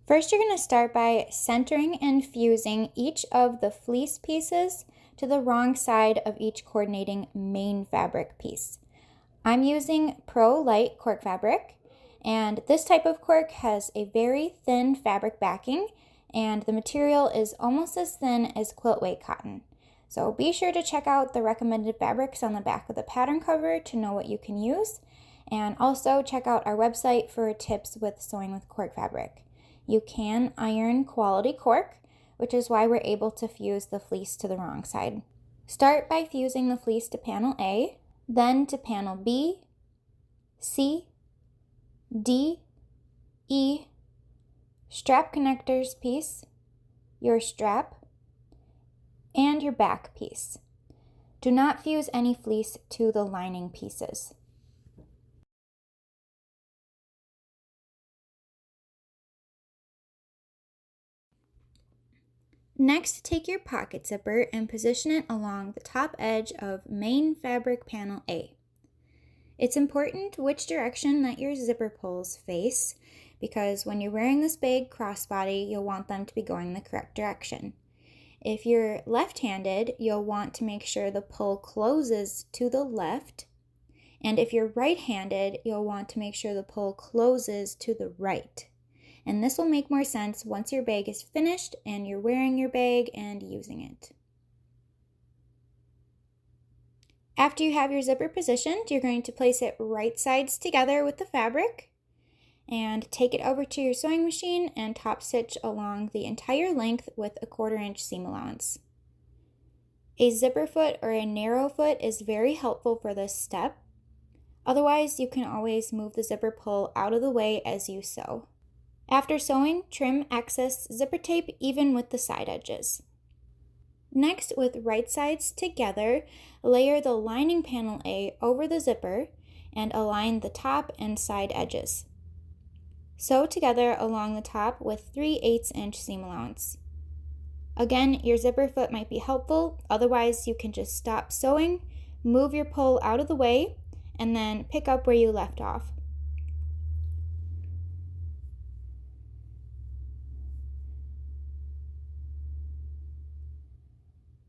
First, you're going to start by centering and fusing each of the fleece pieces to the wrong side of each coordinating main fabric piece. I'm using Pro Light cork fabric, and this type of cork has a very thin fabric backing, and the material is almost as thin as quilt weight cotton. So be sure to check out the recommended fabrics on the back of the pattern cover to know what you can use, and also check out our website for tips with sewing with cork fabric. You can iron quality cork, which is why we're able to fuse the fleece to the wrong side. Start by fusing the fleece to panel A, then to panel B, C, D, E, strap connectors piece, your strap, and your back piece. Do not fuse any fleece to the lining pieces. Next, take your pocket zipper and position it along the top edge of main fabric panel A. It's important which direction that your zipper pulls face, because when you're wearing this big crossbody, you'll want them to be going the correct direction. If you're left-handed, you'll want to make sure the pull closes to the left, and if you're right-handed, you'll want to make sure the pull closes to the right. And this will make more sense once your bag is finished and you're wearing your bag and using it. After you have your zipper positioned, you're going to place it right sides together with the fabric and take it over to your sewing machine and top stitch along the entire length with a 1/4 inch seam allowance. A zipper foot or a narrow foot is very helpful for this step. Otherwise, you can always move the zipper pull out of the way as you sew. After sewing, trim excess zipper tape even with the side edges. Next, with right sides together, layer the lining panel A over the zipper and align the top and side edges. Sew together along the top with 3/8 inch seam allowance. Again, your zipper foot might be helpful, otherwise you can just stop sewing, move your pull out of the way, and then pick up where you left off.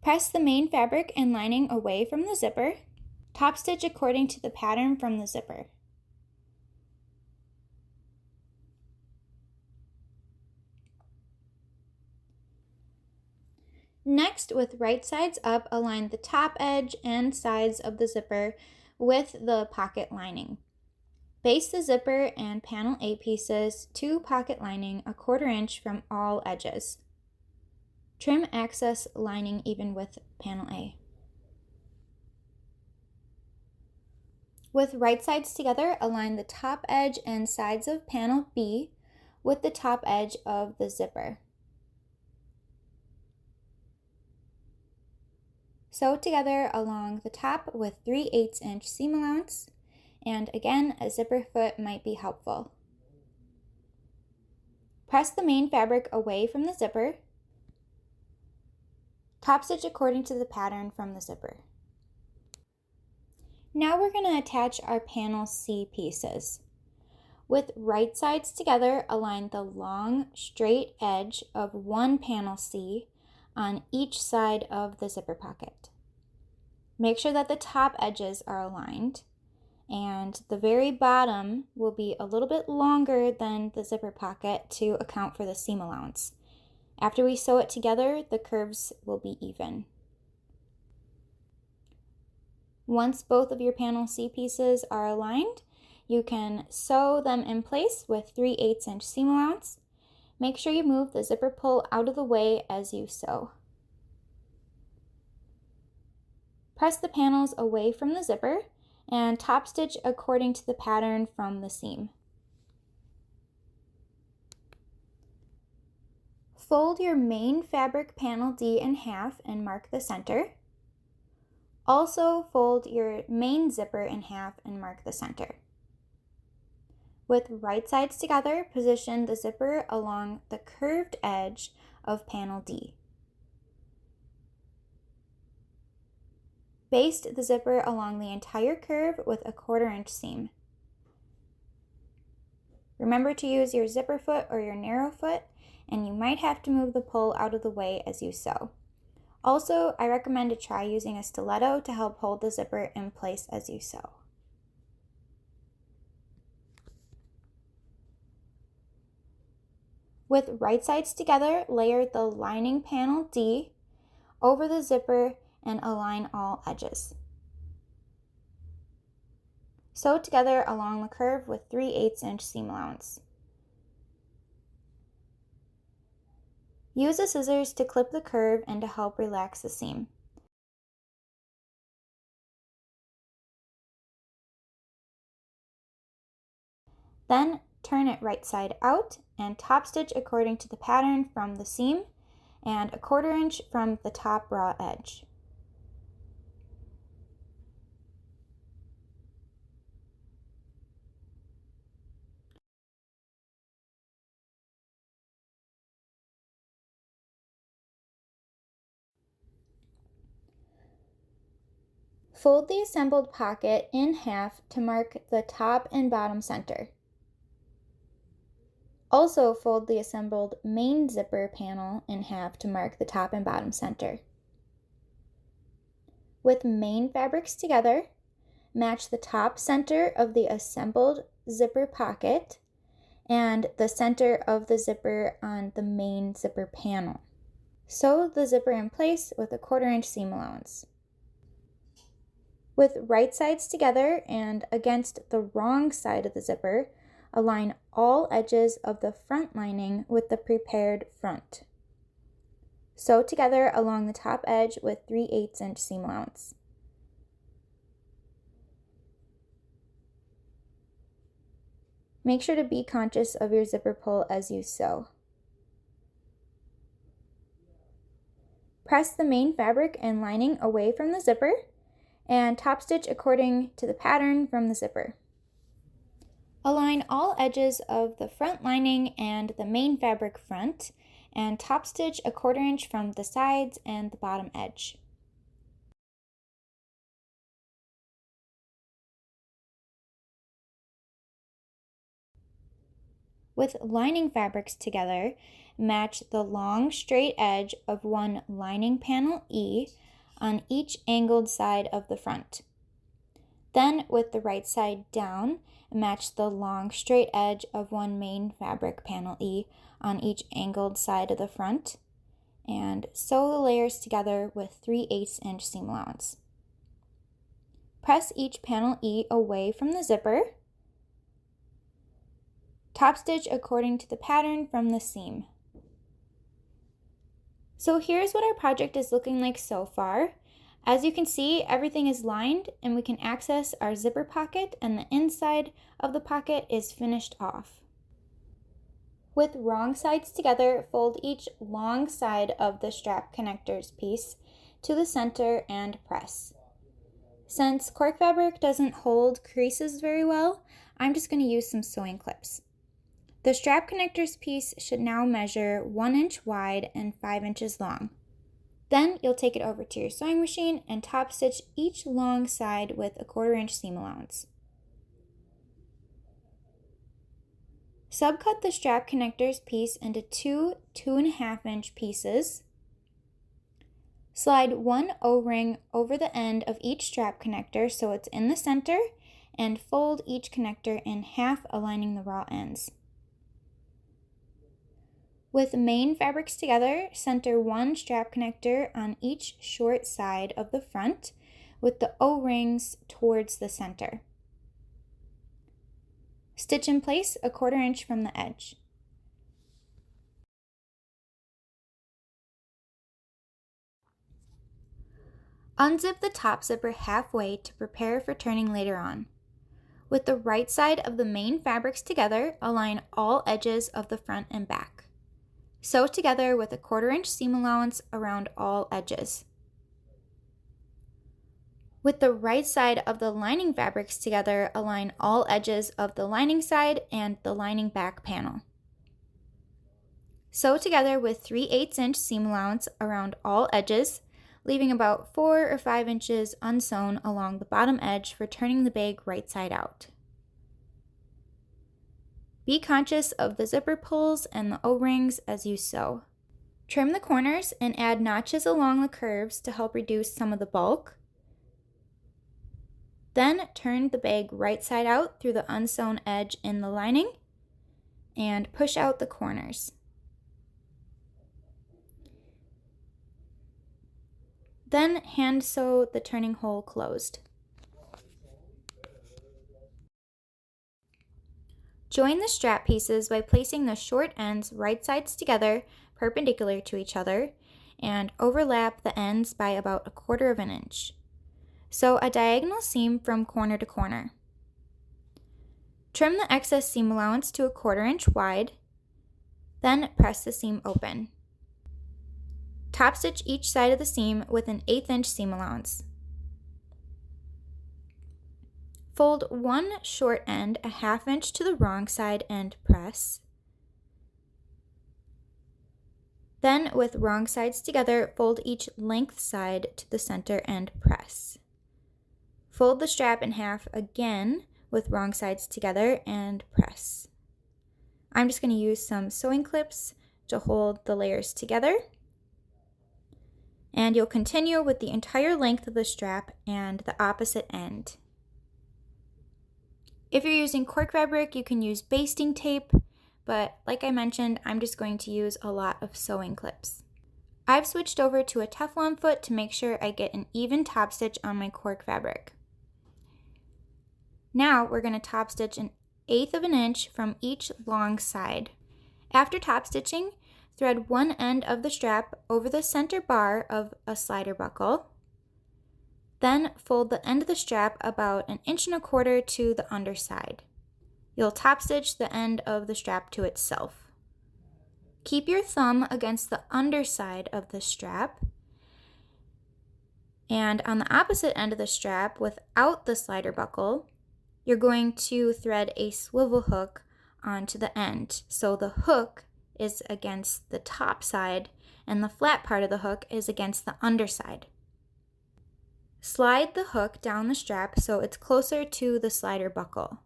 Press the main fabric and lining away from the zipper. Top stitch according to the pattern from the zipper. Next, with right sides up, align the top edge and sides of the zipper with the pocket lining. Baste the zipper and panel A pieces to pocket lining a 1/4 inch from all edges. Trim excess lining even with panel A. With right sides together, align the top edge and sides of panel B with the top edge of the zipper. Sew together along the top with 3/8 inch seam allowance, and again, a zipper foot might be helpful. Press the main fabric away from the zipper. Top stitch according to the pattern from the zipper. Now we're going to attach our panel C pieces. With right sides together, align the long, straight edge of one panel C on each side of the zipper pocket. Make sure that the top edges are aligned, and the very bottom will be a little bit longer than the zipper pocket to account for the seam allowance. After we sew it together, the curves will be even. Once both of your panel C pieces are aligned, you can sew them in place with 3/8 inch seam allowance. Make sure you move the zipper pull out of the way as you sew. Press the panels away from the zipper and top stitch according to the pattern from the seam. Fold your main fabric panel D in half and mark the center. Also fold your main zipper in half and mark the center. With right sides together, position the zipper along the curved edge of panel D. Baste the zipper along the entire curve with a 1/4 inch seam. Remember to use your zipper foot or your narrow foot, and you might have to move the pull out of the way as you sew. Also, I recommend to try using a stiletto to help hold the zipper in place as you sew. With right sides together, layer the lining panel D over the zipper and align all edges. Sew together along the curve with 3/8 inch seam allowance. Use the scissors to clip the curve and to help relax the seam. Then turn it right side out and top stitch according to the pattern from the seam and 1/4 inch from the top raw edge. Fold the assembled pocket in half to mark the top and bottom center. Also fold the assembled main zipper panel in half to mark the top and bottom center. With main fabrics together, match the top center of the assembled zipper pocket and the center of the zipper on the main zipper panel. Sew the zipper in place with a 1/4 inch seam allowance. With right sides together and against the wrong side of the zipper, align all edges of the front lining with the prepared front. Sew together along the top edge with 3/8 inch seam allowance. Make sure to be conscious of your zipper pull as you sew. Press the main fabric and lining away from the zipper and top stitch according to the pattern from the zipper. Align all edges of the front lining and the main fabric front and top stitch a 1/4 inch from the sides and the bottom edge. With lining fabrics together, match the long straight edge of one lining panel E on each angled side of the front. Then, with the right side down, match the long straight edge of one main fabric panel E on each angled side of the front, and sew the layers together with 3/8 inch seam allowance. Press each panel E away from the zipper. Top stitch according to the pattern from the seam. So here's what our project is looking like so far. As you can see, everything is lined and we can access our zipper pocket, and the inside of the pocket is finished off. With wrong sides together, fold each long side of the strap connectors piece to the center and press. Since cork fabric doesn't hold creases very well, I'm just going to use some sewing clips. The strap connectors piece should now measure 1 inch wide and 5 inches long. Then you'll take it over to your sewing machine and top stitch each long side with a 1/4 inch seam allowance. Subcut the strap connectors piece into two 2.5 inch pieces. Slide one O-ring over the end of each strap connector so it's in the center, and fold each connector in half, aligning the raw ends. With main fabrics together, center one strap connector on each short side of the front with the O-rings towards the center. Stitch in place a 1/4 inch from the edge. Unzip the top zipper halfway to prepare for turning later on. With the right side of the main fabrics together, align all edges of the front and back. Sew together with a 1/4 inch seam allowance around all edges. With the right side of the lining fabrics together, align all edges of the lining side and the lining back panel. Sew together with 3/8 inch seam allowance around all edges, leaving about 4 or 5 inches unsewn along the bottom edge for turning the bag right side out. Be conscious of the zipper pulls and the O-rings as you sew. Trim the corners and add notches along the curves to help reduce some of the bulk. Then turn the bag right side out through the unsewn edge in the lining and push out the corners. Then hand sew the turning hole closed. Join the strap pieces by placing the short ends right sides together, perpendicular to each other, and overlap the ends by about 1/4 inch. Sew a diagonal seam from corner to corner. Trim the excess seam allowance to 1/4 inch wide, then press the seam open. Top stitch each side of the seam with an 1/8 inch seam allowance. Fold one short end 1/2 inch to the wrong side and press. Then, with wrong sides together, fold each length side to the center and press. Fold the strap in half again with wrong sides together and press. I'm just going to use some sewing clips to hold the layers together. And you'll continue with the entire length of the strap and the opposite end. If you're using cork fabric, you can use basting tape, but like I mentioned, I'm just going to use a lot of sewing clips. I've switched over to a Teflon foot to make sure I get an even top stitch on my cork fabric. Now we're going to top stitch 1/8 inch from each long side. After top stitching, thread one end of the strap over the center bar of a slider buckle. Then fold the end of the strap about 1.25 inches to the underside. You'll top stitch the end of the strap to itself. Keep your thumb against the underside of the strap. And on the opposite end of the strap, without the slider buckle, you're going to thread a swivel hook onto the end. So the hook is against the top side and the flat part of the hook is against the underside. Slide the hook down the strap so it's closer to the slider buckle.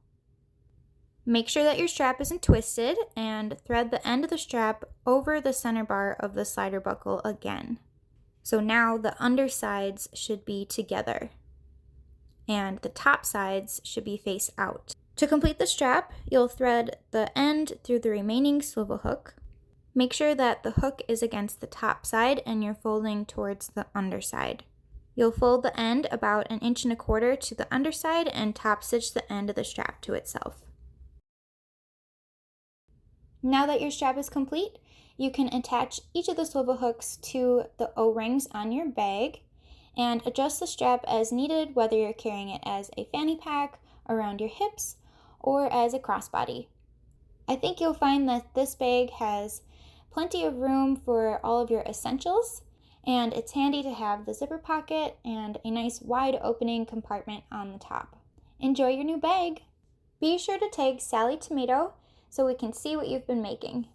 Make sure that your strap isn't twisted and thread the end of the strap over the center bar of the slider buckle again. So now the undersides should be together and the top sides should be face out. To complete the strap, you'll thread the end through the remaining swivel hook. Make sure that the hook is against the top side and you're folding towards the underside. You'll fold the end about 1.25 inches to the underside and top stitch the end of the strap to itself. Now that your strap is complete, you can attach each of the swivel hooks to the O-rings on your bag and adjust the strap as needed, whether you're carrying it as a fanny pack around your hips or as a crossbody. I think you'll find that this bag has plenty of room for all of your essentials, and it's handy to have the zipper pocket and a nice wide opening compartment on the top. Enjoy your new bag! Be sure to tag Sallie Tomato so we can see what you've been making.